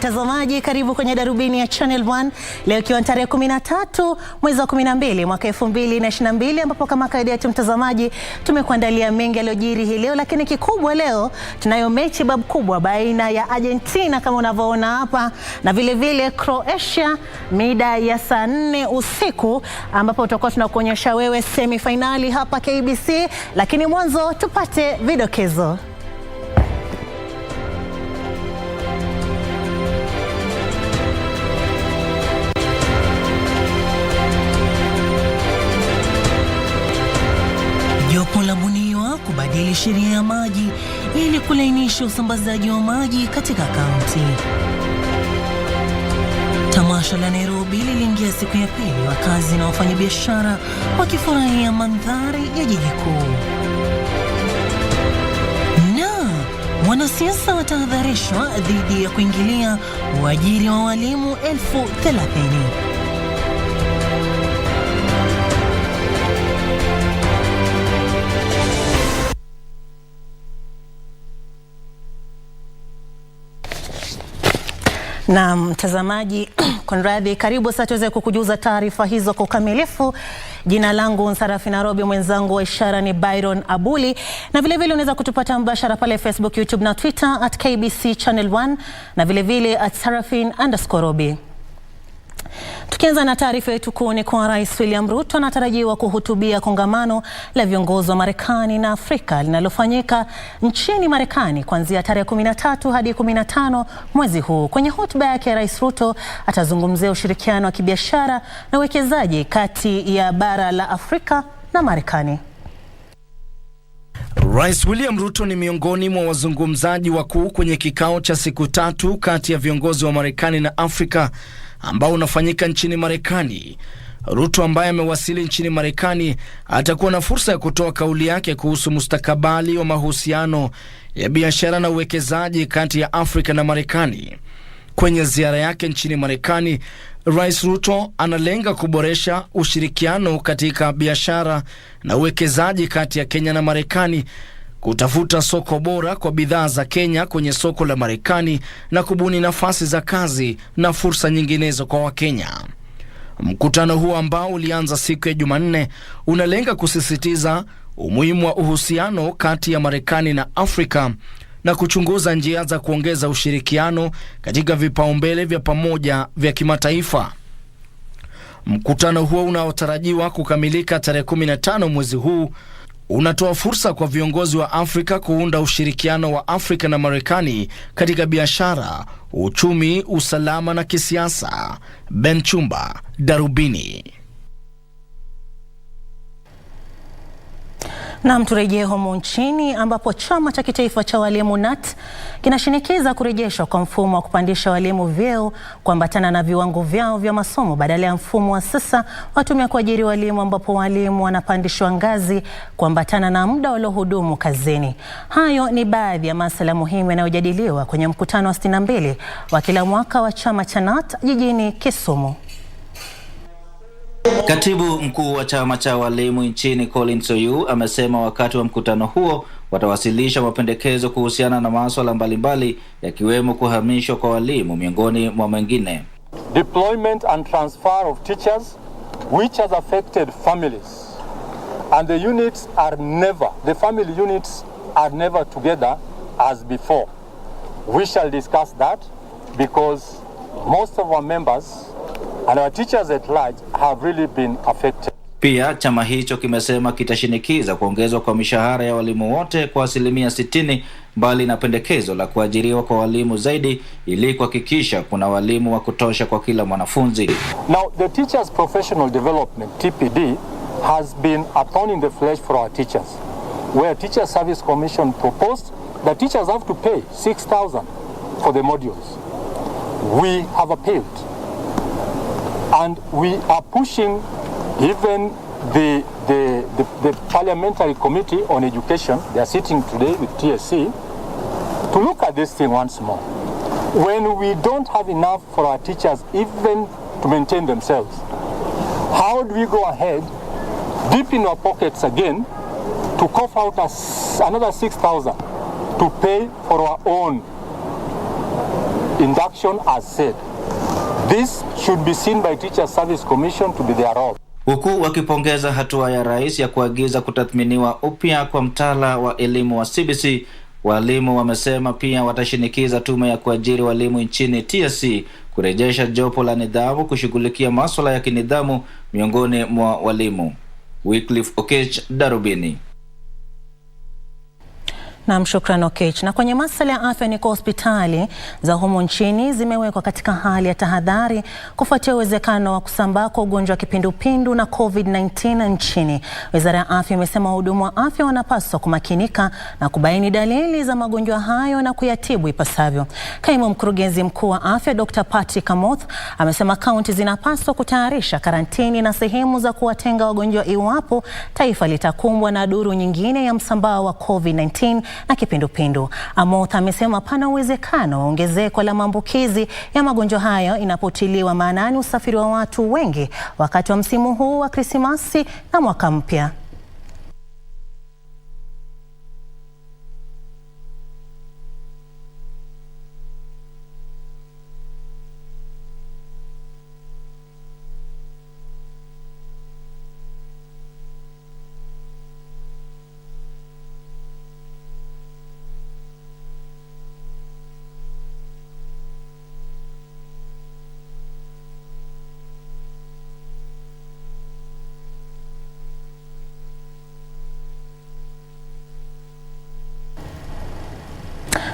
mtazamaji, karibu kwenye Darubini ya Channel 1. Leo ikiwa tarehe 13 mwezi wa 12 mwaka 2022, ambapo kama kawaida yetu mtazamaji, tumekuandalia mengi yaliyojiri hii leo, lakini kikubwa leo tunayo mechi bab kubwa baina ya Argentina kama unavyoona hapa na vile vile Croatia mida ya saa 4 usiku, ambapo tutakuwa tunakuonyesha wewe semi-finali hapa KBC, lakini mwanzo tupate vidokezo. Jopo la buniwa kubadili sheria ya maji ili kulainisha usambazaji wa maji katika kaunti. Tamasha la Nairobi liliingia siku ya pili, wakazi na wafanyabiashara wakifurahia mandhari ya jiji kuu. Na wanasiasa watahadharishwa dhidi ya kuingilia uajiri wa walimu 30,000. Na mtazamaji, kunradhi, karibu sasa tuweze kukujuza taarifa hizo kwa ukamilifu. Jina langu Sarafina Robi, mwenzangu wa ishara ni Byron Abuli, na vile vile unaweza kutupata mbashara pale Facebook, YouTube na Twitter @KBC Channel 1 na vile vile @Sarafin_Robi. Tukianza na taarifa yetu kuu ni kwa Rais William Ruto anatarajiwa kuhutubia kongamano la viongozi wa Marekani na Afrika linalofanyika nchini Marekani kuanzia tarehe 13 hadi 15 mwezi huu. Kwenye hotuba yake, Rais Ruto atazungumzia ushirikiano wa kibiashara na uwekezaji kati ya bara la Afrika na Marekani. Rais William Ruto ni miongoni mwa wazungumzaji wakuu kwenye kikao cha siku 3 kati ya viongozi wa Marekani na Afrika ambao unafanyika nchini Marekani. Ruto ambaye amewasili nchini Marekani atakuwa na fursa ya kutoa kauli yake kuhusu mustakabali wa mahusiano ya biashara na uwekezaji kati ya Afrika na Marekani. Kwenye ziara yake nchini Marekani, Rais Ruto analenga kuboresha ushirikiano katika biashara na uwekezaji kati ya Kenya na Marekani, kutafuta soko bora kwa bidhaa za Kenya kwenye soko la Marekani na kubuni nafasi za kazi na fursa nyinginezo kwa Wakenya. Mkutano huo ambao ulianza siku ya Jumanne unalenga kusisitiza umuhimu wa uhusiano kati ya Marekani na Afrika na kuchunguza njia za kuongeza ushirikiano katika vipaumbele vya pamoja vya kimataifa. Mkutano huo unaotarajiwa kukamilika tarehe 15 mwezi huu unatoa fursa kwa viongozi wa Afrika kuunda ushirikiano wa Afrika na Marekani katika biashara, uchumi, usalama na kisiasa. Ben Chumba, Darubini. Na turejee humu nchini, ambapo chama cha kitaifa cha walimu KNUT kinashinikiza kurejeshwa kwa mfumo wa kupandisha walimu vyeo kuambatana na viwango vyao vya masomo badala ya mfumo wa sasa watumia kuajiri walimu, ambapo walimu wanapandishwa ngazi kuambatana na muda waliohudumu kazini. Hayo ni baadhi ya masuala muhimu yanayojadiliwa kwenye mkutano wa 62 wa kila mwaka wa chama cha KNUT jijini Kisumu. Katibu mkuu wa chama cha walimu nchini Collins Oyu amesema wakati wa mkutano huo watawasilisha mapendekezo kuhusiana na masuala mbalimbali yakiwemo kuhamishwa kwa walimu miongoni mwa mengine. Deployment and transfer of teachers which has affected families, and the family units are never together as before. We shall discuss that because most of our members and our teachers at large have really been affected. Pia chama hicho kimesema kitashinikiza kuongezwa kwa mishahara ya walimu wote kwa 60%, mbali na pendekezo la kuajiriwa kwa walimu zaidi ili kuhakikisha kuna walimu wa kutosha kwa kila mwanafunzi. Now, the Teachers Professional Development (TPD) has been a thorn in the flesh for our teachers, where Teacher Service Commission proposed that teachers have to pay 6,000 for the modules. We have appealed, and we are pushing even the Parliamentary Committee on Education. They are sitting today with TSC to look at this thing once more. When we don't have enough for our teachers even to maintain themselves, how do we go ahead, deep in our pockets again, to cough out another 6,000 to pay for our own induction as said. This should be seen by Teachers Service Commission to be their role. Huku wakipongeza hatua ya rais ya kuagiza kutathminiwa upya kwa mtaala wa elimu wa CBC, walimu wamesema pia watashinikiza tume ya kuajiri walimu nchini TSC kurejesha jopo la nidhamu kushughulikia masuala ya kinidhamu miongoni mwa walimu. Wycliffe Okech, Darubini. Na mshukrani Okech. Na kwenye masuala ya afya ni kwa hospitali za humu nchini zimewekwa katika hali ya tahadhari kufuatia uwezekano wa kusambaa kwa ugonjwa wa kipindupindu na COVID-19 nchini. Wizara ya Afya imesema wahudumu wa afya wanapaswa kumakinika na kubaini dalili za magonjwa hayo na kuyatibu ipasavyo. Kaimu mkurugenzi mkuu wa afya Dr. Patrick Amoth amesema kaunti zinapaswa kutayarisha karantini na sehemu za kuwatenga wagonjwa iwapo taifa litakumbwa na duru nyingine ya msambao wa COVID-19 na kipindupindu. Amoth amesema pana uwezekano wa ongezeko la maambukizi ya magonjwa hayo inapotiliwa maanani usafiri wa watu wengi wakati wa msimu huu wa Krismasi na mwaka mpya.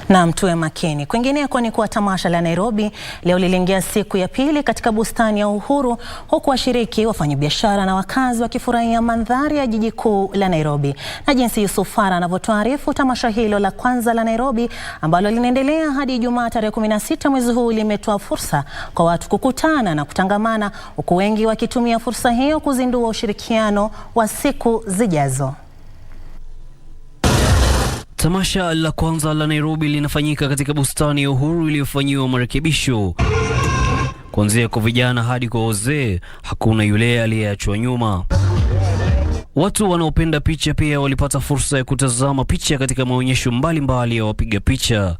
Na mtuwe makini. Kwingineko ni kuwa tamasha la Nairobi leo liliingia siku ya pili katika bustani ya Uhuru, huku washiriki, wafanyabiashara na wakazi wakifurahia mandhari ya jiji kuu la Nairobi. Na jinsi Yusuf Farah anavyotuarifu, tamasha hilo la kwanza la Nairobi ambalo linaendelea hadi Ijumaa tarehe 16 mwezi huu limetoa fursa kwa watu kukutana na kutangamana, huku wengi wakitumia fursa hiyo kuzindua ushirikiano wa siku zijazo. Tamasha la kwanza la Nairobi linafanyika katika bustani ya Uhuru iliyofanyiwa marekebisho. Kuanzia kwa vijana hadi kwa wazee, hakuna yule aliyeachwa nyuma. Watu wanaopenda picha pia walipata fursa ya kutazama picha katika maonyesho mbalimbali ya wapiga picha.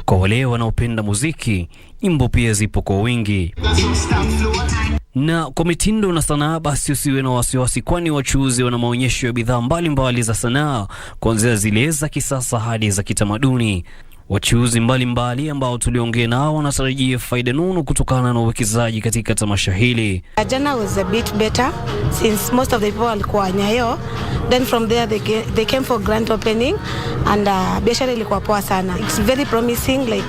Kwa wale wanaopenda muziki, nyimbo pia zipo kwa wingi. Na kwa mitindo na sanaa basi usiwe na wasiwasi, kwani wachuuzi wana maonyesho ya bidhaa mbalimbali za sanaa, kuanzia zile za kisasa hadi za kitamaduni. Wachuuzi mbalimbali ambao tuliongea nao wanatarajia faida nono kutokana na uwekezaji katika tamasha hili. Jana was a bit better since most of the people walikuwa Nyayo. Then from there they came for grand opening and biashara ilikuwa poa sana. It's very promising, like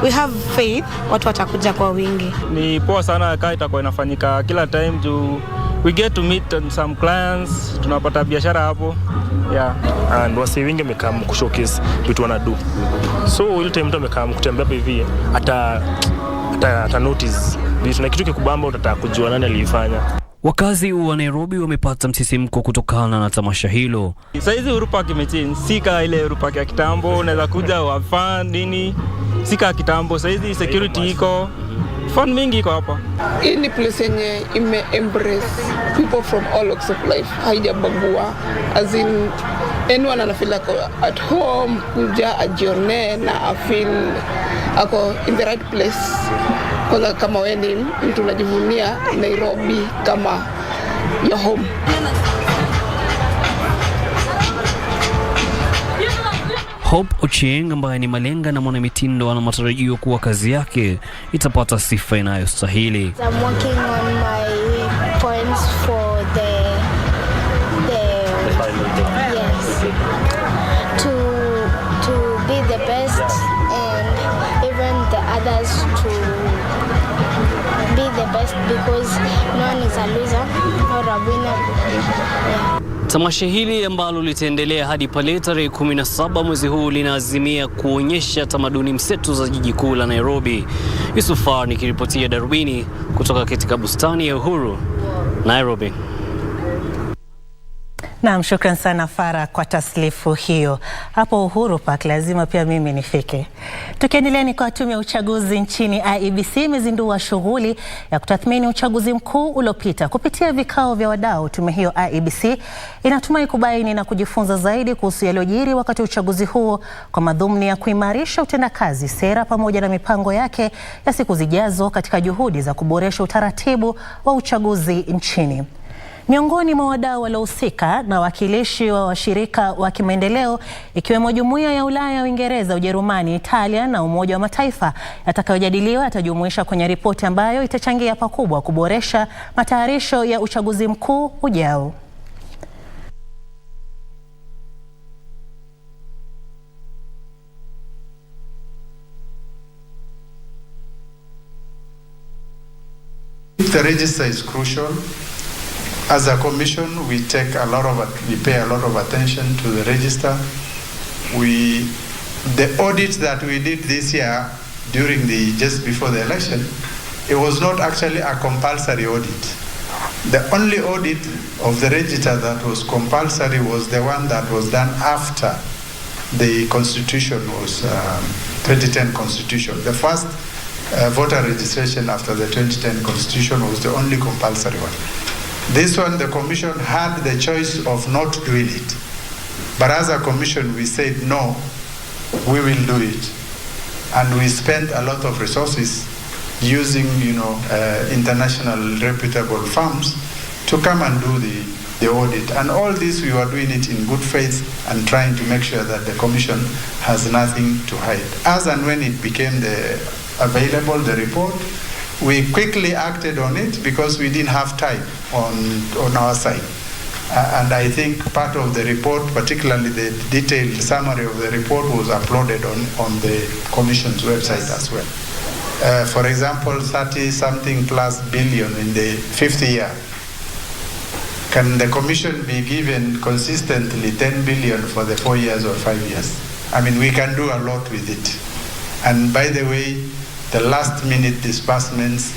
we have faith watu watakuja kwa wingi. Ni poa sana kama itakuwa inafanyika kila time juu we get to meet some clients, tunapata biashara hapo. Yeah. And wasi wingi wamekam kushowcase vitu wanadu. So ile time mtu amekam kutembea hivi ata notice vitu na kitu kikubamba utataka kujua nani alifanya. Wakazi wa Nairobi wamepata msisimko kutokana na tamasha hilo. Saizi Uhuru Park imechange, sika ile Uhuru Park ya kitambo, unaweza kuja wa fan nini, sika kitambo. Saizi security iko, fun mingi iko hapa. Hii ni place yenye ime-embrace people from all walks of life, haijabagua. As in, anyone anafeel ako at home, kuja ajione na feel ako in the right place. Kwa kama wewe ni mtu unajivunia Nairobi kama your home. Hope Ochieng ambaye ni malenga na mwanamitindo ana matarajio kuwa kazi yake itapata sifa inayostahili. I'm working on my points for the yes, to be the best and even the others to be the best because no one is a loser or a winner. Yeah. Tamasha hili ambalo litaendelea hadi pale tarehe 17 mwezi huu linaazimia kuonyesha tamaduni mseto za jiji kuu la Nairobi. Yusuf Farah nikiripotia Darubini kutoka katika bustani ya Uhuru, Nairobi. Naam, shukran sana Farah kwa taslifu hiyo. Hapo Uhuru Park lazima pia mimi nifike. Tukiendelea ni kwa tume ya uchaguzi nchini IEBC imezindua shughuli ya kutathmini uchaguzi mkuu uliopita. Kupitia vikao vya wadau, tume hiyo IEBC inatumai kubaini na kujifunza zaidi kuhusu yaliyojiri wakati wa uchaguzi huo kwa madhumuni ya kuimarisha utendakazi, sera pamoja na mipango yake ya siku zijazo katika juhudi za kuboresha utaratibu wa uchaguzi nchini. Miongoni mwa wadau waliohusika na wakilishi wa washirika wa kimaendeleo ikiwemo Jumuiya ya Ulaya, Uingereza, Ujerumani, Italia na Umoja wa Mataifa yatakayojadiliwa yatajumuisha kwenye ripoti ambayo itachangia pakubwa kuboresha matayarisho ya uchaguzi mkuu ujao. The register is crucial. As a commission, we pay a lot of attention to the register. The audit that we did this year just before the election, it was not actually a compulsory audit. The only audit of the register that was compulsory was the one that was done after the constitution was 2010 constitution. The first voter registration after the 2010 constitution was the only compulsory one. This one, the commission had the choice of not doing it. But as a commission, we said, no, we will do it. And we spent a lot of resources using, international reputable firms to come and do the audit. And all this, we were doing it in good faith and trying to make sure that the commission has nothing to hide. As and when it became available, the report, we quickly acted on it because we didn't have time on our side. And I think part of the report, particularly the detailed summary of the report, was uploaded on the Commission's website as well. For example, 30-something plus billion in the 5th year. Can the Commission be given consistently 10 billion for the 4 years or 5 years? I mean, we can do a lot with it. And by the way, the last-minute disbursements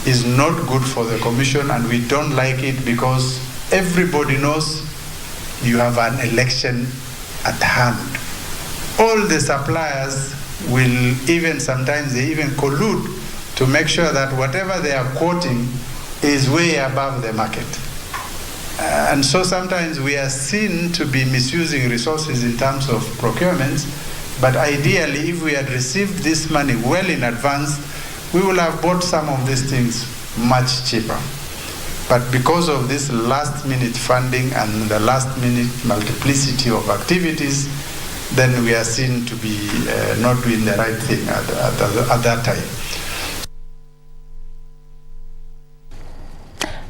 is not good for the Commission, and we don't like it because everybody knows you have an election at hand. All the suppliers will sometimes they even collude to make sure that whatever they are quoting is way above the market. And so sometimes we are seen to be misusing resources in terms of procurements. But ideally, if we had received this money well in advance, we will have bought some of these things much cheaper. But because of this last-minute funding and the last-minute multiplicity of activities, then we are seen to be not doing the right thing at that time.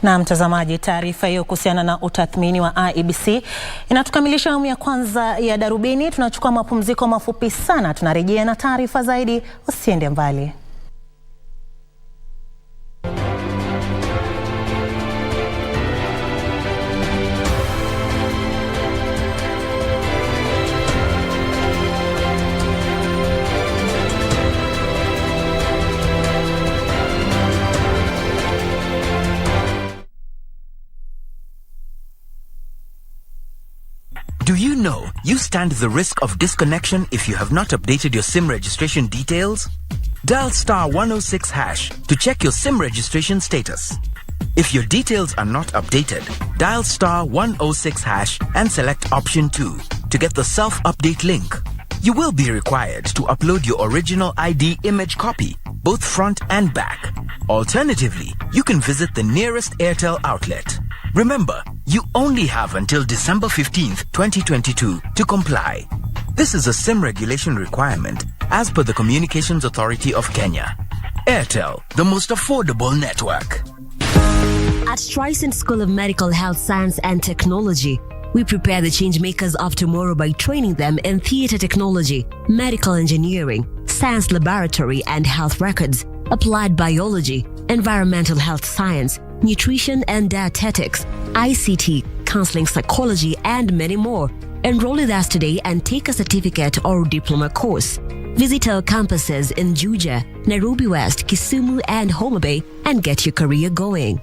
Na mtazamaji, taarifa hiyo kuhusiana na utathmini wa IEBC inatukamilisha awamu ya kwanza ya Darubini. Tunachukua mapumziko mafupi sana, tunarejea na taarifa zaidi. Usiende mbali. Do you know you stand the risk of disconnection if you have not updated your SIM registration details? Dial *106# to check your SIM registration status. If your details are not updated, dial *106# and select option 2 to get the self-update link. You will be required to upload your original ID image copy, both front and back. Alternatively, you can visit the nearest Airtel outlet. Remember, you only have until December 15th, 2022 to comply. This is a SIM regulation requirement as per the Communications Authority of Kenya. Airtel, the most affordable network. At Trisent School of Medical Health Science and Technology, we prepare the change makers of tomorrow by training them in theater technology, medical engineering, science laboratory and health records, applied biology, environmental health science, nutrition and dietetics, ICT, counseling psychology, and many more. Enroll with us today and take a certificate or diploma course. Visit our campuses in Juja, Nairobi West, Kisumu, and Homa Bay and get your career going.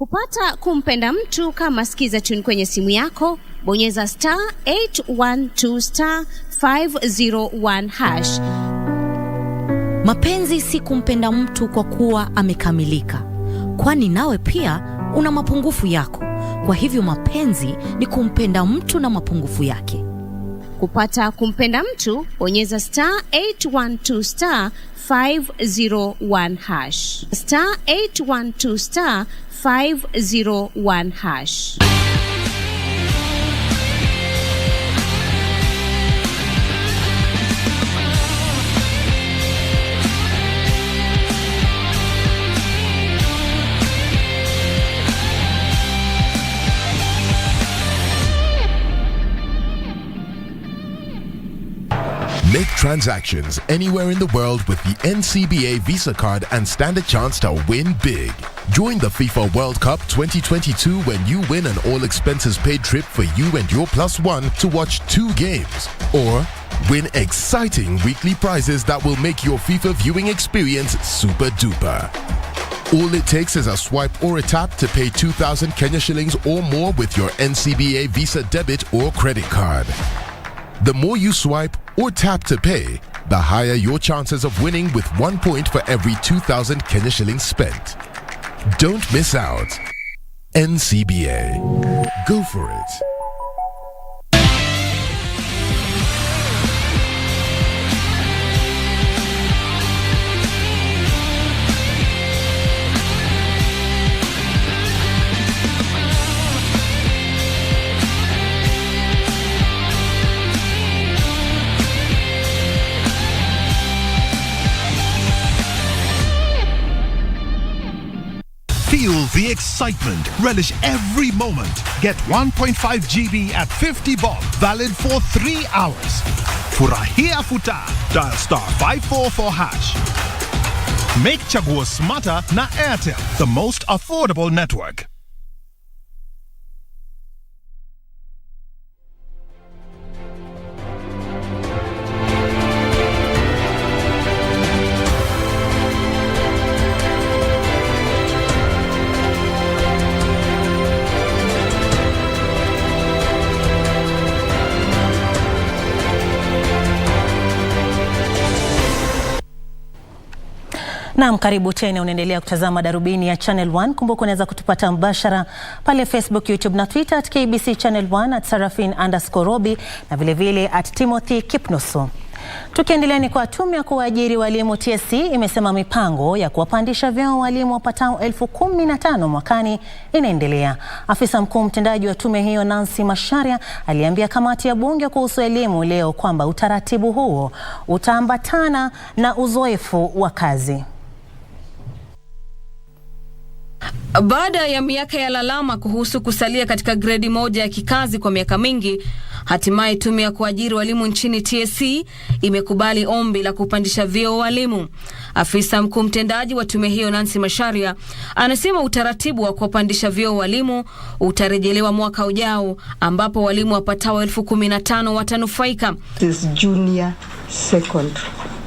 Kupata kumpenda mtu kama sikiza tune kwenye simu yako, bonyeza *812*501#. Mapenzi si kumpenda mtu kwa kuwa amekamilika, kwani nawe pia una mapungufu yako. Kwa hivyo mapenzi ni kumpenda mtu na mapungufu yake. Kupata kumpenda mtu, bonyeza *812*501#. *812*501#. Make transactions anywhere in the world with the NCBA Visa card and stand a chance to win big. Join the FIFA World Cup 2022 when you win an all-expenses-paid trip for you and your +1 to watch 2 games. Or win exciting weekly prizes that will make your FIFA viewing experience super duper. All it takes is a swipe or a tap to pay 2,000 Kenya shillings or more with your NCBA Visa debit or credit card. The more you swipe or tap to pay, the higher your chances of winning with 1 point for every 2,000 Kenya shillings spent. Don't miss out. NCBA. Go for it. Feel the excitement. Relish every moment. Get 1.5 GB at 50 bob. Valid for 3 hours. Furahia futa. Dial *544#. Make chaguo smarter na Airtel, the most affordable network. Naam, karibu tena, unaendelea kutazama Darubini ya Channel 1. Kumbuka unaweza kutupata mbashara pale Facebook, YouTube na Twitter at KBC Channel 1, at Sarafin_Robi na vile vile at Timothy Kipnusu. Tukiendelea ni kwa tume ya kuajiri walimu TSC imesema mipango ya kuwapandisha vyeo walimu wapatao 15,000 mwakani inaendelea. Afisa mkuu mtendaji wa tume hiyo Nancy Macharia aliambia kamati ya bunge kuhusu elimu leo kwamba utaratibu huo utaambatana na uzoefu wa kazi. Baada ya miaka ya lalama kuhusu kusalia katika gredi moja ya kikazi kwa miaka mingi, hatimaye tume ya kuajiri walimu nchini TSC imekubali ombi la kupandisha vyeo walimu. Afisa mkuu mtendaji wa tume hiyo Nancy Macharia anasema utaratibu wa kupandisha vyeo walimu utarejelewa mwaka ujao, ambapo walimu wapatao 15,000 watanufaika. This junior secondary.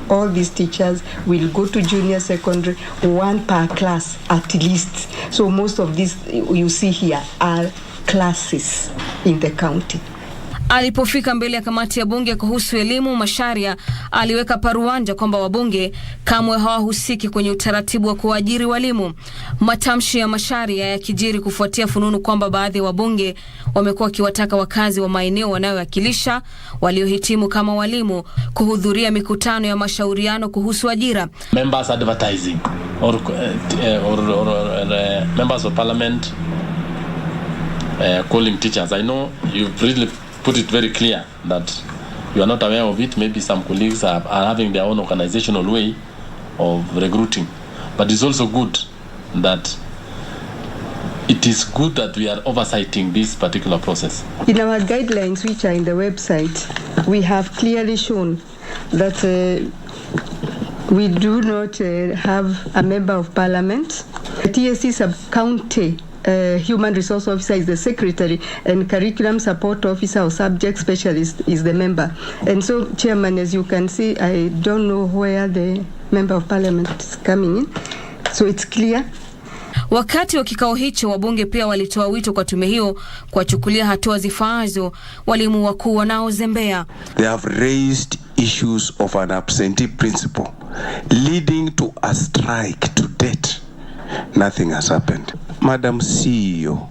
All these teachers will go to junior secondary, 1 per class at least. So most of these you see here are classes in the county. Alipofika mbele ya kamati ya bunge kuhusu elimu, Macharia aliweka paruanja kwamba wabunge kamwe hawahusiki kwenye utaratibu wa kuajiri walimu. Matamshi ya Macharia yakijiri kufuatia fununu kwamba baadhi ya wabunge wamekuwa wakiwataka wakazi wa maeneo wanayowakilisha waliohitimu kama walimu kuhudhuria mikutano ya mashauriano kuhusu ajira. Members advertising or members of parliament calling teachers. I know you've really put it very clear that you are not aware of it. Maybe some colleagues are having their own organizational way of recruiting, but it's also good that we are oversighting this particular process. In our guidelines, which are in the website, we have clearly shown that we do not have a member of parliament. The TSC sub-county human resource officer is the secretary, and curriculum support officer or subject specialist is the member. And so, Chairman, as you can see, I don't know where the member of parliament is coming in. So it's clear. Wakati wa kikao hicho, wabunge pia walitoa wito kwa tume hiyo kuwachukulia hatua zifaazo walimu wakuu wanaozembea. They have raised issues of an absentee principle leading to a strike. To date, nothing has happened. Madam CEO,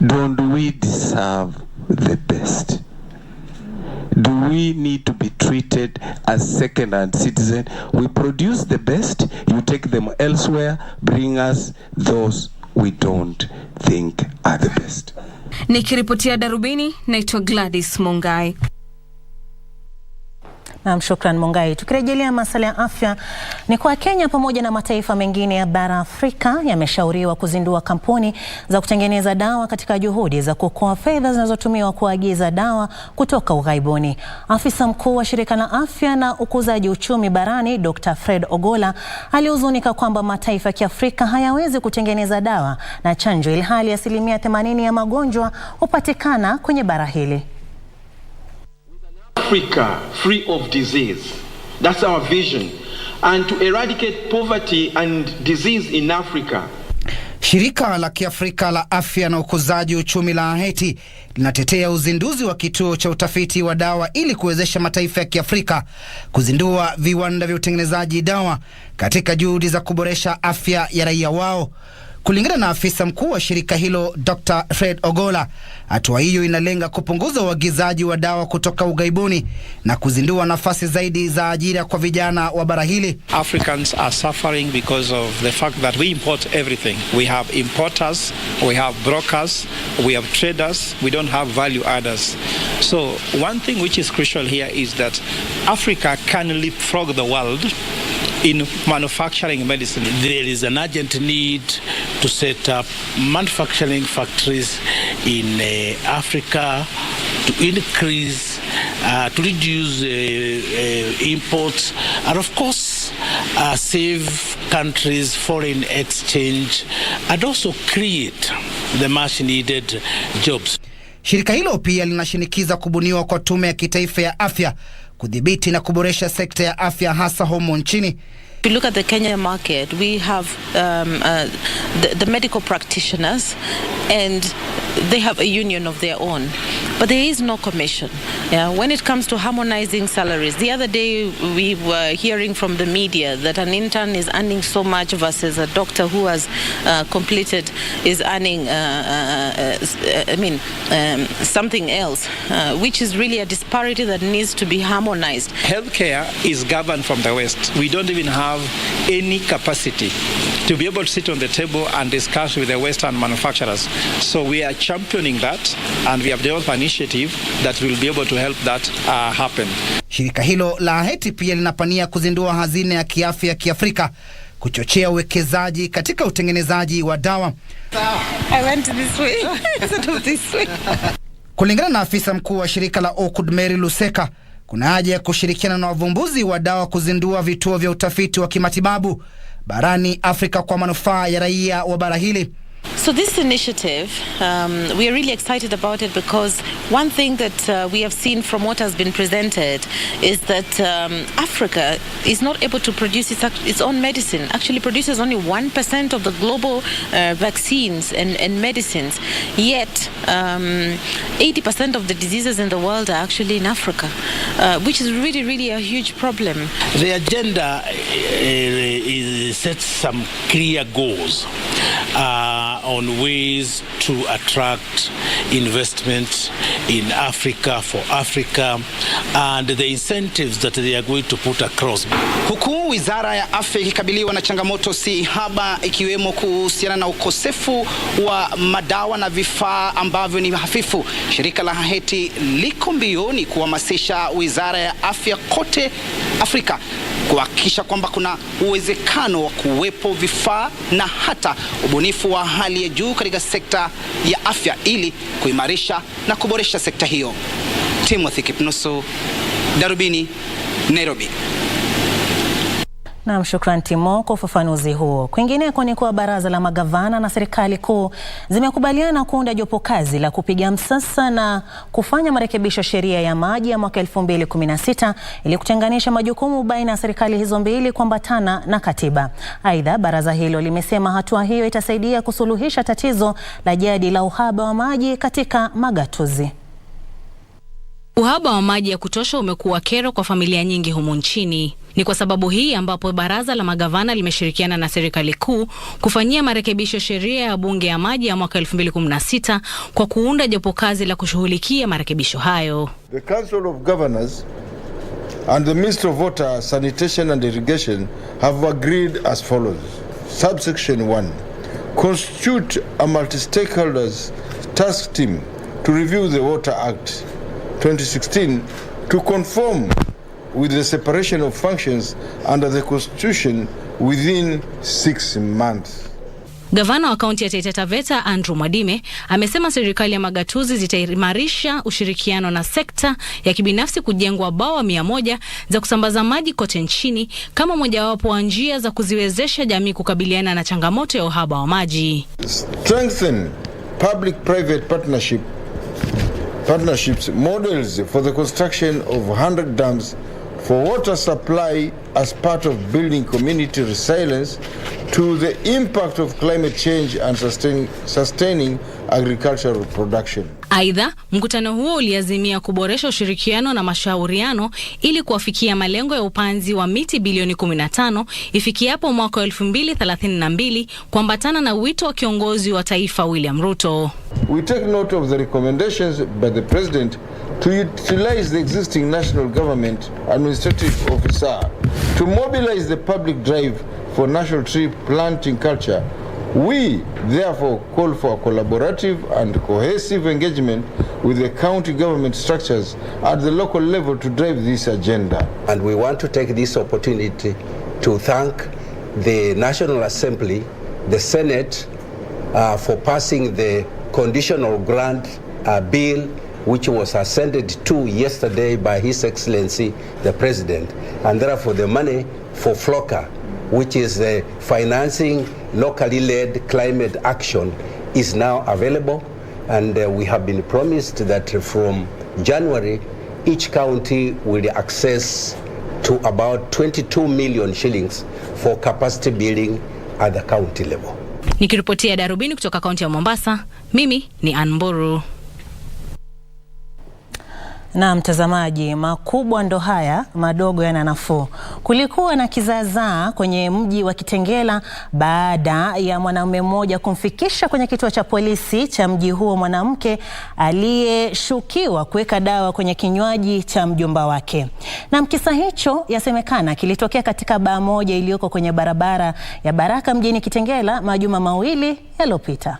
don't we deserve the best? Do we need to be treated as second-hand citizens? We produce the best, you take them elsewhere, bring us those we don't think are the best. Nikiripotia Darubini, naitwa Gladys Mungai. Na shukran Mungai. Tukirejelea masuala ya afya, ni kwa Kenya pamoja na mataifa mengine ya bara Afrika yameshauriwa kuzindua kampuni za kutengeneza dawa katika juhudi za kuokoa fedha zinazotumiwa kuagiza dawa kutoka ughaibuni. Afisa mkuu wa shirika la afya na ukuzaji uchumi barani Dr. Fred Ogola alihuzunika kwamba mataifa ya Kiafrika hayawezi kutengeneza dawa na chanjo ilhali 80% ya magonjwa hupatikana kwenye bara hili. Africa free of disease. That's our vision. And to eradicate poverty and disease in Africa. Shirika la Kiafrika la Afya na Ukuzaji Uchumi la Haiti linatetea uzinduzi wa kituo cha utafiti wa dawa ili kuwezesha mataifa ya Kiafrika kuzindua viwanda vya utengenezaji dawa katika juhudi za kuboresha afya ya raia wao. Kulingana na afisa mkuu wa shirika hilo Dr. Fred Ogola, hatua hiyo inalenga kupunguza uagizaji wa dawa kutoka ughaibuni na kuzindua nafasi zaidi za ajira kwa vijana wa bara hili. Africans are suffering because of the fact that we import everything. We have importers, we have brokers, we have traders, we don't have value adders. So one thing which is crucial here is that Africa can leapfrog the world in manufacturing medicine. There is an urgent need to set up manufacturing factories in Africa to increase, to reduce imports, and of course save countries foreign exchange, and also create the much needed jobs. Shirika hilo pia linashinikiza kubuniwa kwa tume ya kitaifa ya afya kudhibiti na kuboresha sekta ya afya hasa humo nchini. If you look at the Kenya market, we have the medical practitioners, and they have a union of their own, but there is no commission. When it comes to harmonizing salaries, the other day we were hearing from the media that an intern is earning so much versus a doctor who has completed is earning, something else, which is really a disparity that needs to be harmonized. Healthcare is governed from the West. We don't even have any capacity to be able to sit on the table and discuss with the Western manufacturers. So we are championing that, and we have developed an initiative that will be able to help that happen. Shirika hilo la Haiti pia linapania kuzindua hazina ya kiafya ya Kiafrika kuchochea uwekezaji katika utengenezaji wa dawa. I went this way instead of this way. Kulingana na afisa mkuu wa shirika la Okud Mary Luseka, kuna haja ya kushirikiana na wavumbuzi wa dawa kuzindua vituo vya utafiti wa kimatibabu barani Afrika kwa manufaa ya raia wa bara hili. So this initiative, we are really excited about it because one thing that we have seen from what has been presented is that Africa is not able to produce its own medicine. Actually produces only 1% of the global vaccines and medicines. Yet 80% of the diseases in the world are actually in Africa, which is really, really a huge problem. The agenda sets some clear goals on ways to attract investment in Africa for Africa and the incentives that they are going to put across. Huku Wizara ya Afya ikikabiliwa na changamoto si haba, ikiwemo kuhusiana na ukosefu wa madawa na vifaa ambavyo ni hafifu, shirika la Haiti liko mbioni kuhamasisha Wizara ya Afya kote Afrika kuhakikisha kwamba kuna uwezekano wa kuwepo vifaa na hata ubunifu wa hali ya juu katika sekta ya afya ili kuimarisha na kuboresha sekta hiyo. Timothy Kipnusu, Darubini, Nairobi. Na shukrani Timo kwa ufafanuzi huo. Kwingineko ni kuwa baraza la magavana na serikali kuu zimekubaliana kuunda jopo kazi la kupiga msasa na kufanya marekebisho sheria ya maji ya mwaka 2016 ili kutenganisha majukumu baina ya serikali hizo mbili kuambatana na katiba. Aidha, baraza hilo limesema hatua hiyo itasaidia kusuluhisha tatizo la jadi la uhaba wa maji katika magatuzi. Uhaba wa maji ya kutosha umekuwa kero kwa familia nyingi humu nchini. Ni kwa sababu hii ambapo baraza la magavana limeshirikiana na serikali kuu kufanyia marekebisho sheria ya bunge ya maji ya mwaka 2016 kwa kuunda jopo kazi la kushughulikia marekebisho hayo. The Council of Governors and the Ministry of Water, Sanitation and Irrigation have agreed as follows. Subsection 1. Constitute a multi-stakeholders task team to review the Water Act 2016 to conform with the separation of functions under the Constitution within 6 months. Gavana wa kaunti ya Taita Taveta Andrew Mwadime amesema serikali ya magatuzi zitaimarisha ushirikiano na sekta ya kibinafsi kujengwa bawa 100 za kusambaza maji kote nchini kama mojawapo wa njia za kuziwezesha jamii kukabiliana na changamoto ya uhaba wa maji. Strengthen public-private partnerships models for the construction of 100 dams for water supply as part of building community resilience to the impact of climate change and sustaining agricultural production. Aidha, mkutano huo uliazimia kuboresha ushirikiano na mashauriano ili kuwafikia malengo ya upanzi wa miti bilioni 15 ifikiapo mwaka 2032 kuambatana na wito wa kiongozi wa taifa William Ruto. We take note of the recommendations by the President to utilize the existing national government administrative officer to mobilize the public drive for national tree planting culture. We therefore call for a collaborative and cohesive engagement with the county government structures at the local level to drive this agenda. And we want to take this opportunity to thank the National Assembly, the Senate, for passing the conditional grant bill which was ascended to yesterday by His Excellency the President, and therefore the money for FLOCA, which is the financing locally led climate action, is now available, and we have been promised that from January each county will access to about 22 million shillings for capacity building at the county level. Nikiripotia Darubini kutoka kaunti ya Mombasa, mimi ni Anboru. Na mtazamaji, makubwa ndo haya, madogo yana nafuu. Kulikuwa na kizaazaa kwenye mji wa Kitengela baada ya mwanaume mmoja kumfikisha kwenye kituo cha polisi cha mji huo mwanamke aliyeshukiwa kuweka dawa kwenye kinywaji cha mjomba wake. Na kisa hicho yasemekana kilitokea katika baa moja iliyoko kwenye barabara ya Baraka mjini Kitengela majuma mawili yaliyopita.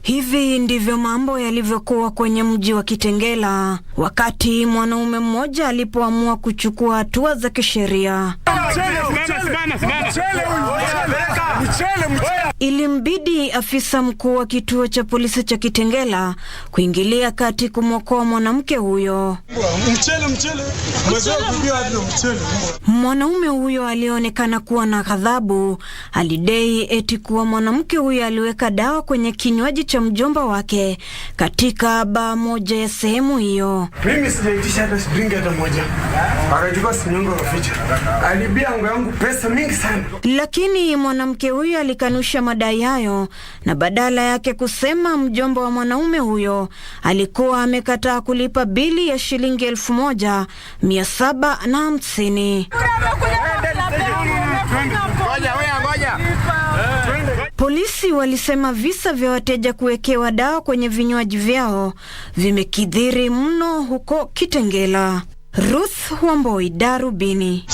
Hivi ndivyo mambo yalivyokuwa kwenye mji wa Kitengela wakati mwanaume mmoja alipoamua kuchukua hatua za kisheria. Ilimbidi afisa mkuu wa kituo cha polisi cha Kitengela kuingilia kati kumwokoa mwanamke huyo. Mwanaume huyo alionekana kuwa na ghadhabu. Alidai eti kuwa mwanamke huyo aliweka dawa kwenye kinywaji cha mjomba wake katika baa moja ya sehemu hiyo. Mimi sijaitisha hata shilingi hata moja. Akachukua sinyongo kaficha. Alibia ngo yangu pesa mingi sana. Lakini mwanamke huyo alikanusha madai hayo na badala yake kusema mjomba wa mwanaume huyo alikuwa amekataa kulipa bili ya shilingi 1750. Polisi walisema visa vya wateja kuwekewa dawa kwenye vinywaji vyao vimekithiri mno huko Kitengela. Ruth Wamboi, Darubini.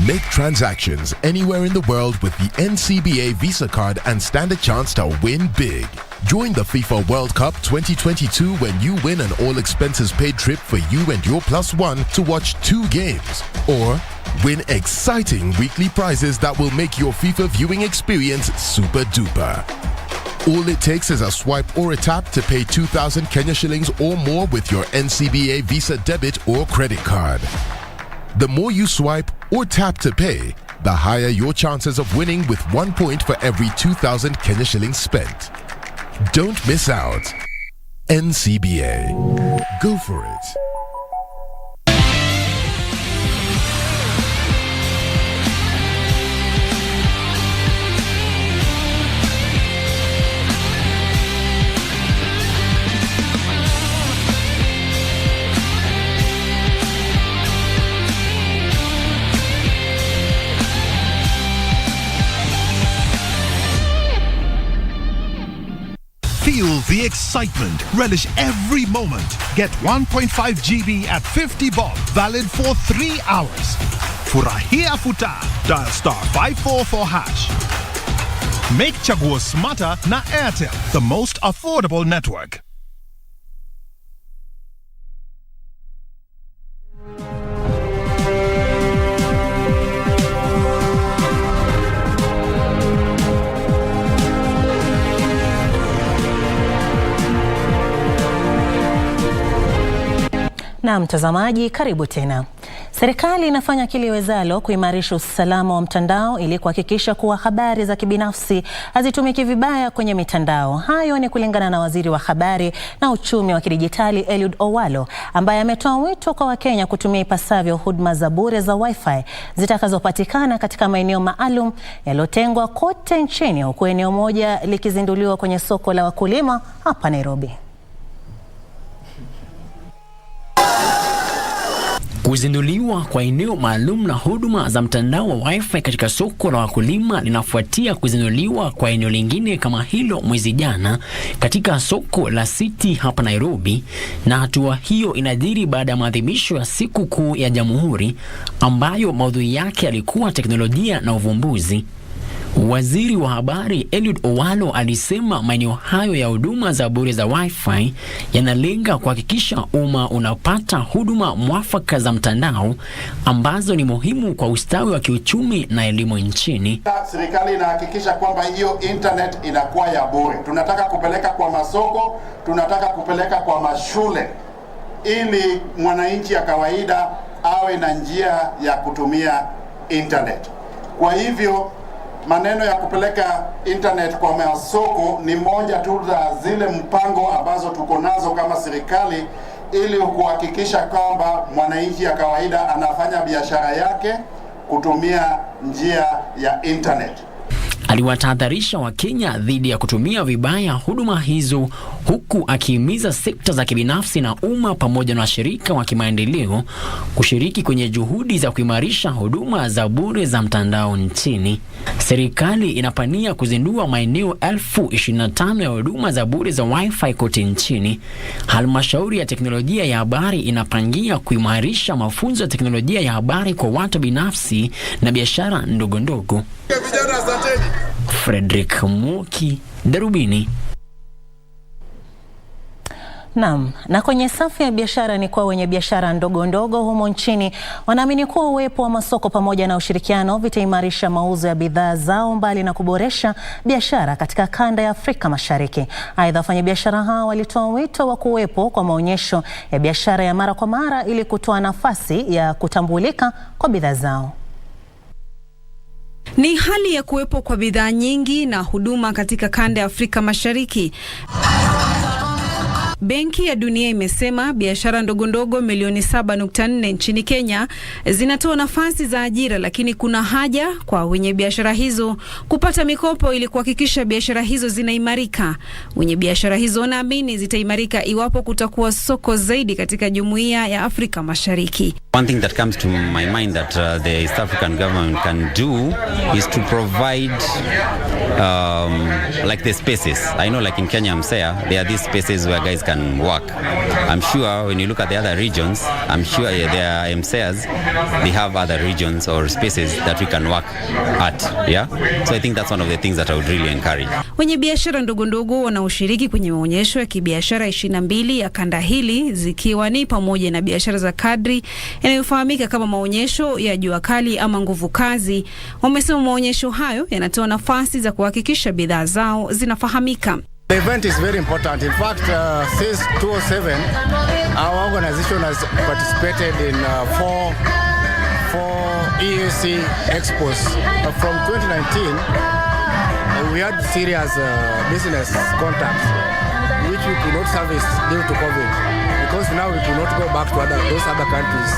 Make transactions anywhere in the world with the NCBA Visa card and stand a chance to win big. Join the FIFA World Cup 2022 when you win an all-expenses-paid trip for you and your +1 to watch 2 games. Or win exciting weekly prizes that will make your FIFA viewing experience super duper. All it takes is a swipe or a tap to pay 2,000 Kenya shillings or more with your NCBA Visa debit or credit card. The more you swipe or tap to pay, the higher your chances of winning with 1 point for every 2,000 Kenya shillings spent. Don't miss out. NCBA. Go for it. Feel the excitement. Relish every moment. Get 1.5 GB at 50 bob. Valid for 3 hours. Furahia futa. Dial *544#. Make chaguo smarter na Airtel, the most affordable network. Na mtazamaji, karibu tena. Serikali inafanya kile iwezalo kuimarisha usalama wa mtandao ili kuhakikisha kuwa habari za kibinafsi hazitumiki vibaya kwenye mitandao. Hayo ni kulingana na Waziri wa Habari na Uchumi wa Kidijitali Eliud Owalo, ambaye ametoa wito kwa Wakenya kutumia ipasavyo huduma za bure za Wi-Fi zitakazopatikana katika maeneo maalum yaliyotengwa kote nchini, huku eneo moja likizinduliwa kwenye soko la wakulima hapa Nairobi. Kuzinduliwa kwa eneo maalum na huduma za mtandao wa Wi-Fi katika soko la wakulima linafuatia kuzinduliwa kwa eneo lingine kama hilo mwezi jana katika soko la City hapa Nairobi, na hatua hiyo inajiri baada ya maadhimisho ya siku kuu ya Jamhuri ambayo maudhui yake yalikuwa teknolojia na uvumbuzi. Waziri wa Habari Eliud Owalo alisema maeneo hayo ya huduma za bure za Wi-Fi yanalenga kuhakikisha umma unapata huduma mwafaka za mtandao ambazo ni muhimu kwa ustawi wa kiuchumi na elimu nchini. Serikali inahakikisha kwamba hiyo internet inakuwa ya bure. Tunataka kupeleka kwa masoko, tunataka kupeleka kwa mashule ili mwananchi ya kawaida awe na njia ya kutumia internet. Kwa hivyo maneno ya kupeleka internet kwa masoko ni moja tu za zile mpango ambazo tuko nazo kama serikali ili kuhakikisha kwamba mwananchi ya kawaida anafanya biashara yake kutumia njia ya internet. Aliwatahadharisha Wakenya dhidi ya kutumia vibaya huduma hizo, huku akihimiza sekta za kibinafsi na umma pamoja na washirika wa kimaendeleo kushiriki kwenye juhudi za kuimarisha huduma za bure za mtandao nchini. Serikali inapania kuzindua maeneo 25,000 ya huduma za bure za Wi-Fi kote nchini. Halmashauri ya teknolojia ya habari inapangia kuimarisha mafunzo ya teknolojia ya habari kwa watu binafsi na biashara ndogo ndogo. Frederick Muki, Darubini. Naam, na kwenye safu ya biashara ni kwa wenye biashara ndogo ndogo humo nchini wanaamini kuwa uwepo wa masoko pamoja na ushirikiano vitaimarisha mauzo ya bidhaa zao mbali na kuboresha biashara katika kanda ya Afrika Mashariki. Aidha, wafanyabiashara hao walitoa wito wa kuwepo kwa maonyesho ya biashara ya mara kwa mara ili kutoa nafasi ya kutambulika kwa bidhaa zao. Ni hali ya kuwepo kwa bidhaa nyingi na huduma katika kanda ya Afrika Mashariki. Benki ya Dunia imesema biashara ndogo ndogo milioni 7.4 nchini Kenya zinatoa nafasi za ajira, lakini kuna haja kwa wenye biashara hizo kupata mikopo ili kuhakikisha biashara hizo zinaimarika. Wenye biashara hizo wanaamini zitaimarika iwapo kutakuwa soko zaidi katika Jumuiya ya Afrika Mashariki. One thing that comes to my mind that the East African government can do is to provide like the spaces. I know like in Kenya, Msea, there are these spaces where guys can work. I'm sure when you look at the other regions, I'm sure there are Mseas, they have other regions or spaces that we can work at. Yeah? So I think that's one of the things that I would really encourage. Wenye biashara ndogo ndogo wanaoshiriki kwenye maonyesho ya kibiashara 22 ya kanda hili, zikiwa ni pamoja na biashara za kadri yanayofahamika kama maonyesho ya jua kali ama nguvu kazi, wamesema maonyesho hayo yanatoa nafasi za kuhakikisha bidhaa zao zinafahamika. The event is very important. In fact, since 2007, our organization has participated in four EAC expos. From 2019, we had serious business contacts, which we could not service due to COVID, because now we could not go back to those other countries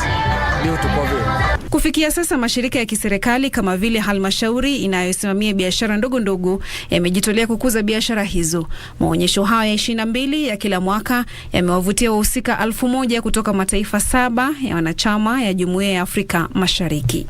due to COVID. Kufikia sasa mashirika ya kiserikali kama vile halmashauri inayosimamia biashara ndogo ndogo yamejitolea kukuza biashara hizo. Maonyesho haya 22 ya kila mwaka yamewavutia wahusika 1000 kutoka mataifa 7 ya wanachama ya Jumuiya ya Afrika Mashariki.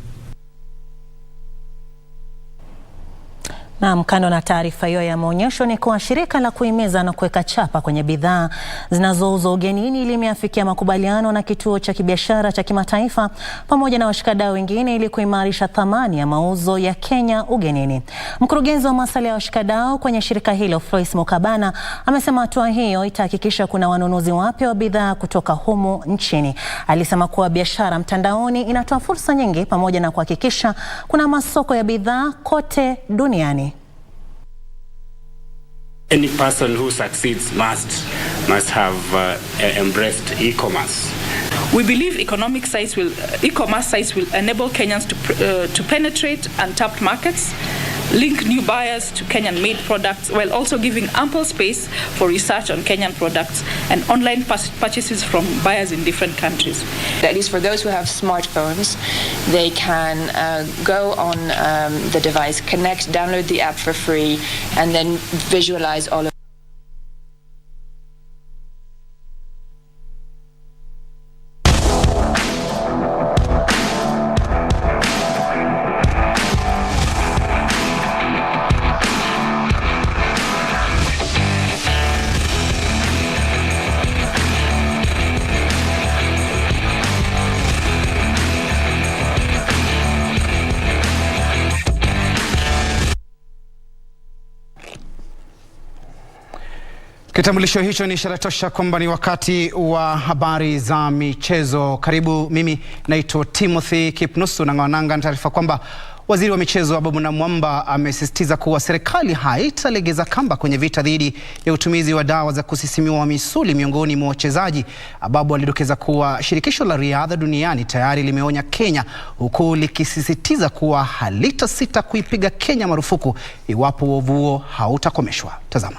Na kando na taarifa hiyo ya maonyesho ni kwa shirika la kuhimiza na kuweka chapa kwenye bidhaa zinazouzwa ugenini limeafikia makubaliano na kituo cha kibiashara cha kimataifa pamoja na washikadau wengine ili kuimarisha thamani ya mauzo ya Kenya ugenini. Mkurugenzi wa masuala ya washikadau kwenye shirika hilo, Floyce Mukabana, amesema hatua hiyo itahakikisha kuna wanunuzi wapya wa bidhaa kutoka humu nchini. Alisema kuwa biashara mtandaoni inatoa fursa nyingi pamoja na kuhakikisha kuna masoko ya bidhaa kote duniani. Any person who succeeds must have embraced e-commerce. We believe e-commerce sites will enable Kenyans to penetrate untapped markets, link new buyers to Kenyan-made products, while also giving ample space for research on Kenyan products and online purchases from buyers in different countries. At least for those who have smartphones, they can go on the device, connect, download the app for free, and then visualize all of Kitambulisho hicho ni ishara tosha kwamba ni wakati wa habari za michezo. Karibu, mimi naitwa Timothy Kipnusu na ngwananga na taarifa kwamba Waziri wa michezo Ababu Namwamba amesisitiza kuwa serikali haitalegeza kamba kwenye vita dhidi ya utumizi wa dawa za kusisimua misuli miongoni mwa wachezaji. Ababu alidokeza kuwa shirikisho la riadha duniani tayari limeonya Kenya, huku likisisitiza kuwa halitasita kuipiga Kenya marufuku iwapo uovu huo hautakomeshwa. Tazama.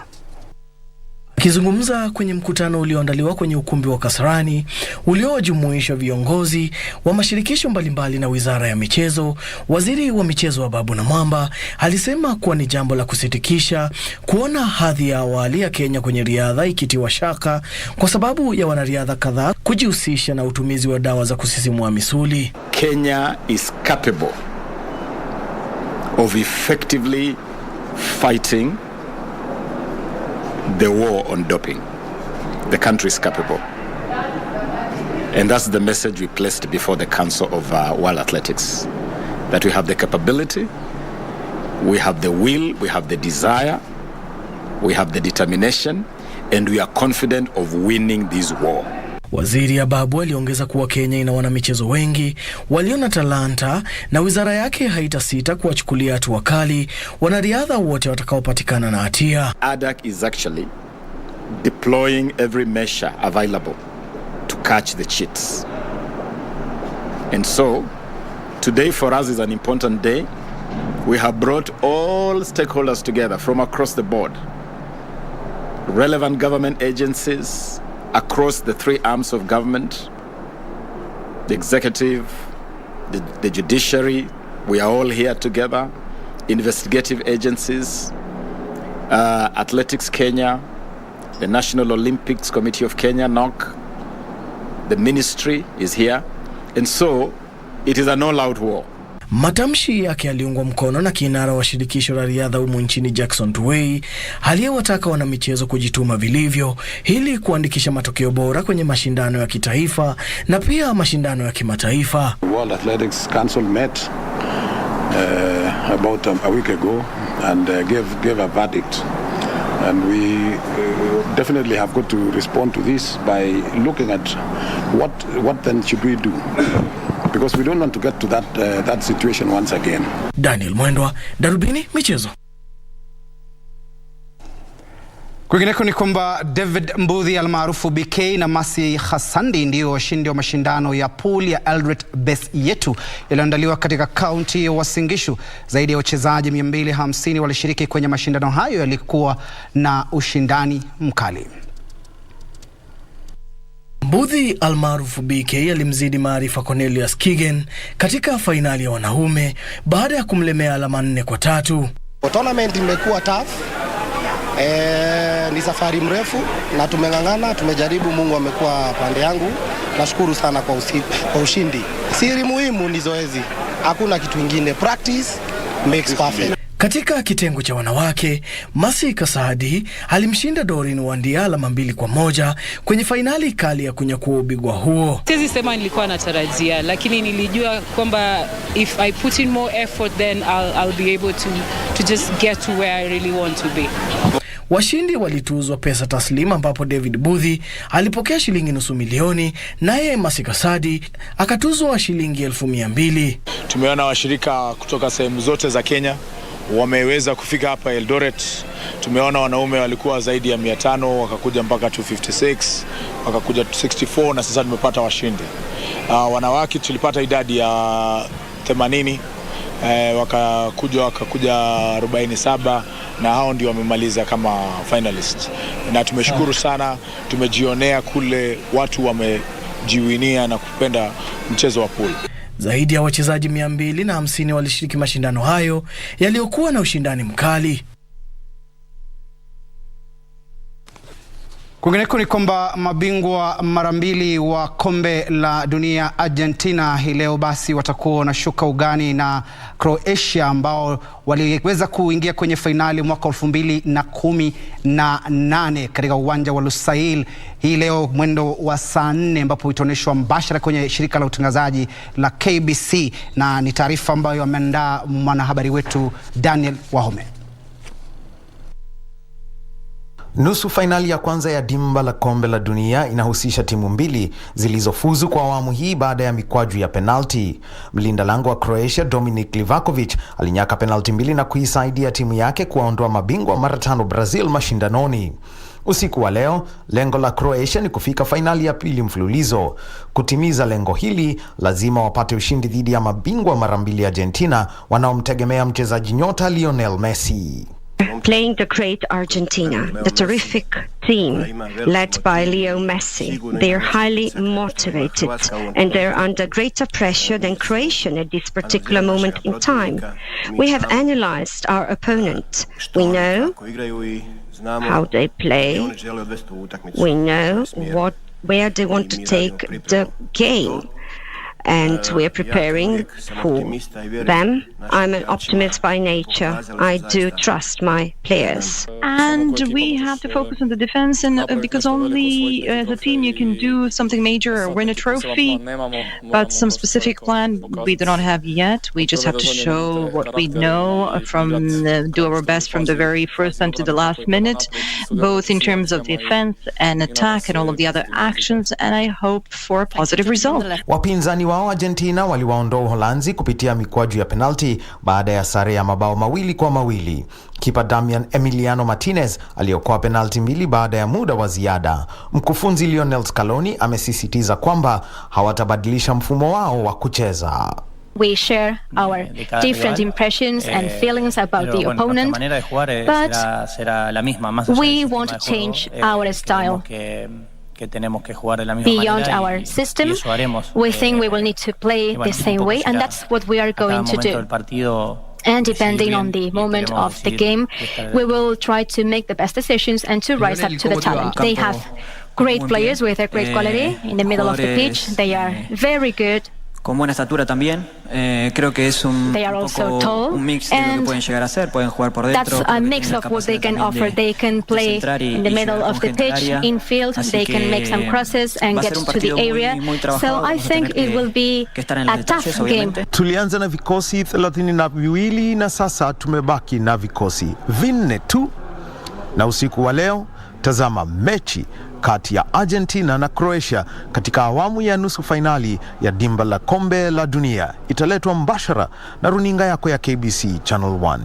Akizungumza kwenye mkutano ulioandaliwa kwenye ukumbi wa Kasarani uliojumuisha viongozi wa mashirikisho mbalimbali na Wizara ya Michezo, Waziri wa Michezo Ababu Namwamba alisema kuwa ni jambo la kusitikisha kuona hadhi ya awali ya Kenya kwenye riadha ikitiwa shaka kwa sababu ya wanariadha kadhaa kujihusisha na utumizi wa dawa za kusisimua misuli. Kenya is capable of effectively fighting the war on doping. The country is capable. And that's the message we placed before the Council of World Athletics. That we have the capability, we have the will, we have the desire, we have the determination, and we are confident of winning this war. Waziri Ababu aliongeza kuwa Kenya ina wanamichezo wengi walio na talanta na wizara yake haitasita kuwachukulia hatua kali wanariadha wote watakaopatikana na hatia. ADAC is actually deploying every measure available to catch the cheats. And so, today for us is an important day. We have brought all stakeholders together from across the board. Relevant government agencies across the three arms of government, the executive, the judiciary, we are all here together, investigative agencies, Athletics Kenya, the National Olympics Committee of Kenya, NOC, the ministry is here, And so it is an all-out war. Matamshi yake yaliungwa mkono na kinara wa shirikisho la riadha humu nchini Jackson Tuwei, aliyewataka wanamichezo kujituma vilivyo ili kuandikisha matokeo bora kwenye mashindano ya kitaifa na pia mashindano ya kimataifa. World Athletics Council met about a week ago and gave a verdict. And we definitely have got to respond to this by looking at what then should we do, because we don't want to get to that situation once again. Daniel Mwendwa, Darubini, michezo. Kwingineko ni kwamba David Mbuthi almaarufu BK na Masi Hassandi ndio washindi wa mashindano ya pool ya Eldoret Best Yetu yaliyoandaliwa katika kaunti ya Uasin Gishu. Zaidi ya wachezaji 250 walishiriki kwenye mashindano hayo yalikuwa na ushindani mkali. Mbuthi almaarufu BK alimzidi maarifa Cornelius Kigen katika fainali ya wanaume baada ya kumlemea alama 4-3. Tournament imekuwa tough. Ni safari mrefu na tumengangana, tumejaribu. Mungu amekuwa pande yangu. Nashukuru sana kwa ushindi. Siri muhimu ni zoezi. Hakuna kitu kingine. Practice makes perfect. Katika kitengo cha wanawake, Masi Kasadi alimshinda Dorin Wandia alama 2-1 kwenye fainali kali ya kunyakua ubingwa huo. Siwezi sema nilikuwa natarajia, lakini nilijua kwamba if I put in more effort then I'll be able to just get to where I really want to be. Washindi walituzwa pesa taslimu ambapo David Mbuthi alipokea shilingi $500,000, naye Masi Kasadi akatuzwa shilingi 200,000. Tumeona washirika kutoka sehemu zote za Kenya wameweza kufika hapa Eldoret. Tumeona wanaume walikuwa zaidi ya 500, wakakuja mpaka 256, wakakuja 264 na sasa tumepata washindi. Wanawake tulipata idadi ya 80, wakakuja 47 na hao ndio wamemaliza kama finalist. Na tumeshukuru sana, tumejionea kule watu wamejiwinia na kupenda mchezo wa pool. Zaidi ya wachezaji 250 walishiriki mashindano hayo yaliyokuwa na ushindani mkali. Kwingineko ni kwamba mabingwa mara 2 wa kombe la dunia Argentina hii leo basi watakuwa wanashuka ugani na Croatia ambao waliweza kuingia kwenye fainali mwaka 2018 katika uwanja wa Lusail hii leo mwendo wa saa 4 ambapo itaonyeshwa mbashara kwenye shirika la utangazaji la KBC, na ni taarifa ambayo ameandaa mwanahabari wetu Daniel Wahome. Nusu fainali ya kwanza ya dimba la kombe la dunia inahusisha timu mbili zilizofuzu kwa awamu hii baada ya mikwaju ya penalti. Mlinda lango wa Croatia Dominik Livakovic alinyaka penalti 2 na kuisaidia timu yake kuwaondoa mabingwa mara 5 Brazil mashindanoni. Usiku wa leo, lengo la Croatia ni kufika fainali ya 2 mfululizo. Kutimiza lengo hili, lazima wapate ushindi dhidi ya mabingwa mara 2 Argentina wanaomtegemea mchezaji nyota Lionel Messi. Playing the great Argentina, the terrific team led by Leo Messi. They are highly motivated and they're under greater pressure than Croatia at this particular moment in time. We have analyzed our opponent. We know how they play. We know where they want to take the game. And we are preparing for them. I'm an optimist by nature. I do trust my players. And we have to focus on the defense, and because only as a team you can do something major or win a trophy. But some specific plan we do not have yet. We just have to show what we know do our best from the very first until the last minute, both in terms of defense and attack and all of the other actions. And I hope for a positive result. Wapinzani wao Argentina waliwaondoa Uholanzi kupitia mikwaju ya penalti baada ya sare ya mabao 2-2. Kipa Damian Emiliano Martinez aliokoa penalti 2 baada ya muda wa ziada. Mkufunzi Lionel Scaloni amesisitiza kwamba hawatabadilisha mfumo wao wa kucheza. We share our different impressions and feelings about the opponent, but we won't change our style. Beyond our system, we think we will need to play the same way, and that's what we are going to do. And depending on the moment of the game, we will try to make the best decisions and to rise up to the challenge. They have great players with a great quality in the middle of the pitch. They are very good con buena estatura también. Creo que es un mix de lo que pueden llegar a hacer. Pueden jugar por dentro. That's a mix of what they can offer. They can play in the middle of the pitch, infield. They can make some crosses and get to the area. So I think it will be a tough game. Tulianza na vikosi 32 na sasa tumebaki na vikosi 4 tu. Na usiku wa leo tazama mechi kati ya Argentina na Croatia katika awamu ya nusu finali ya dimba la kombe la dunia. Italetwa mbashara na runinga yako ya KBC Channel 1.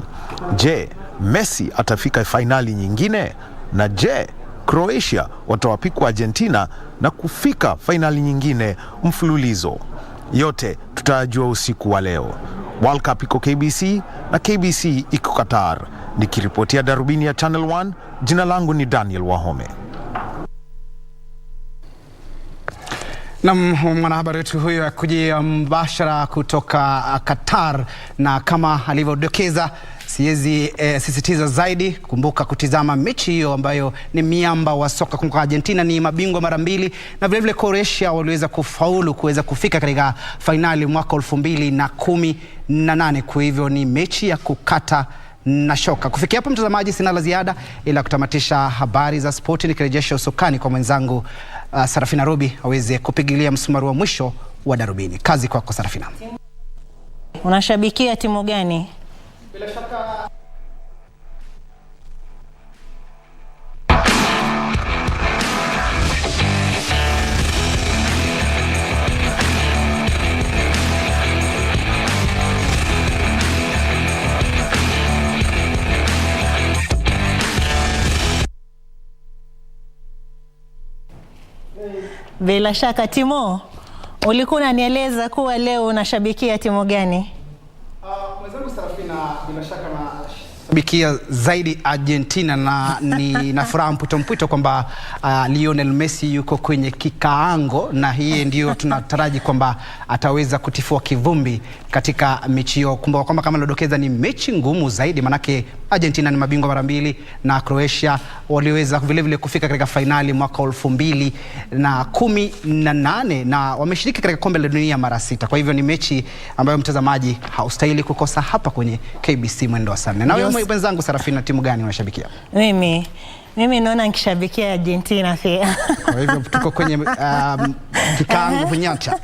Je, Messi atafika finali nyingine? Na je, Croatia watawapikwa Argentina na kufika finali nyingine mfululizo? Yote tutajua usiku wa leo. World Cup iko KBC na KBC iko Qatar. Nikiripotia Darubini ya Channel 1, jina langu ni Daniel Wahome. Na mwanahabari wetu huyo akujia mbashara kutoka Qatar, na kama alivyodokeza siwezi sisitiza zaidi. Kumbuka kutizama mechi hiyo ambayo ni miamba wa soka. Kumbuka Argentina ni mabingwa mara 2 na vile vile Croatia waliweza kufaulu kuweza kufika katika finali mwaka 2018. Kwa hivyo ni mechi ya kukata na shoka. Kufikia hapo mtazamaji, sina la ziada ila kutamatisha habari za spoti, nikirejesha usukani kwa mwenzangu Sarafina Robi aweze kupigilia msumari wa mwisho wa Darubini. Kazi kwako Sarafina. Unashabikia timu gani? Bila shaka Bila shaka Timo, ulikuwa unanieleza kuwa leo unashabikia timu gani? Mwenzangu Sarafina, bila shaka na shabikia zaidi Argentina, na ni na furaha mpwito kwamba Lionel Messi yuko kwenye kikaango, na hii ndio tunataraji kwamba ataweza kutifua kivumbi katika mechi hiyo. Kumbuka kwamba kama nilodokeza ni mechi ngumu zaidi, manake Argentina ni mabingwa mara 2 na Croatia waliweza vile vile kufika katika finali mwaka 2018 na wameshiriki katika kombe la dunia mara 6. Kwa hivyo ni mechi ambayo mtazamaji haustahili kukosa hapa kwenye KBC mwendo wa saa 4. Na wewe mwenzangu Sarafina, timu gani unashabikia? Mimi naona nikishabikia Argentina pia. Kwa hivyo tuko kwenye kikaango hunyata.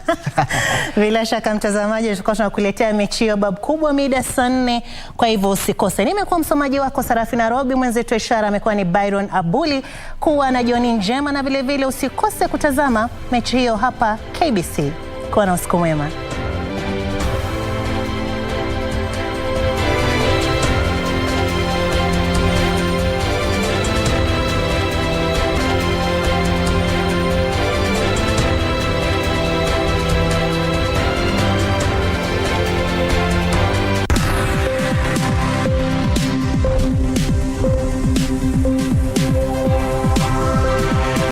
Bila shaka mtazamaji, tutakuwa tunakuletea mechi hiyo bab kubwa mida saa 4, kwa hivyo usikose. Nimekuwa msomaji wako Sarafina Robi, mwenzetu ishara amekuwa ni Byron Abuli. Kuwa na jioni njema, na vile vile usikose kutazama mechi hiyo hapa KBC. Kuwa na usiku mwema.